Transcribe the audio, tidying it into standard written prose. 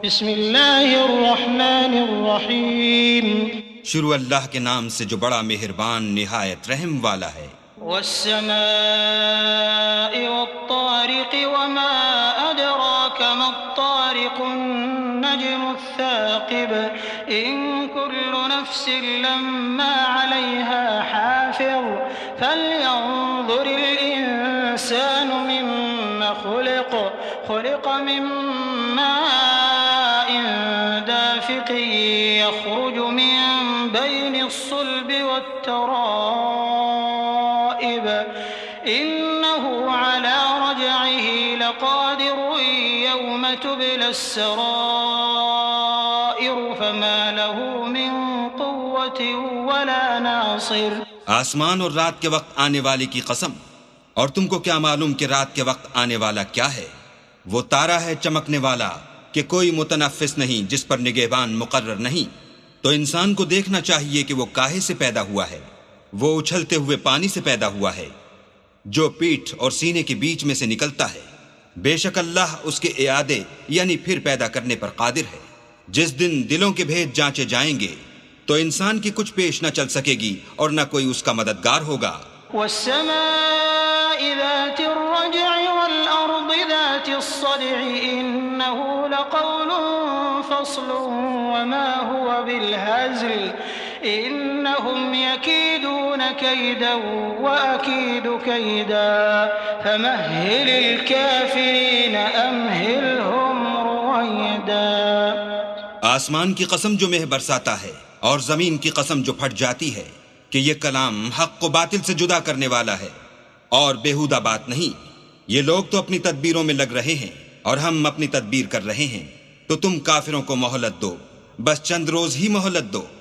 بسم اللہ الرحمن الرحیم شروع اللہ کے نام سے جو بڑا مہربان نہایت رحم والا ہے۔ والسماء والطارق وما أدراك ما الطارق النجم الثاقب إن كل نفس لما عليها حافظ فلينظر الإنسان مما خلق من ماء دافق يخرج من بين الصلب والترائب إنه على رجعه لقادر يوم تبلى السرائر فما له من قوة ولا ناصر۔ آسمان اور رات کے وقت آنے والے کی قسم، اور تم کو کیا معلوم کہ رات کے وقت آنے والا کیا ہے؟ وہ تارا ہے چمکنے والا کہ کوئی متنفس نہیں، جس پر نگہبان مقرر نہیں۔ تو انسان کو دیکھنا چاہیے کہ وہ کاہے سے پیدا ہوا ہے؟ وہ اچھلتے ہوئے پانی سے پیدا ہوا ہے جو پیٹھ اور سینے کے بیچ میں سے نکلتا ہے۔ بے شک اللہ اس کے اعادے یعنی پھر پیدا کرنے پر قادر ہے۔ جس دن دلوں کے بھید جانچے جائیں گے تو انسان کی کچھ پیش نہ چل سکے گی اور نہ کوئی اس کا مددگار ہوگا۔ والسماء ذات الرجع والأرض ذات الصدع إنه لقول فصل وما هو بالهزل إنهم يكيدون كيدا وأكيد كيدا فمهل الكافرين أمهلهم رويدا۔ آسمان کی قسم جو مہ برساتا ہے اور زمین کی قسم جو پھٹ جاتی ہے کہ یہ کلام حق و باطل سے جدا کرنے والا ہے اور بیہودہ بات نہیں۔ یہ لوگ تو اپنی تدبیروں میں لگ رہے ہیں اور ہم اپنی تدبیر کر رہے ہیں، تو تم کافروں کو مہلت دو، بس چند روز ہی مہلت دو۔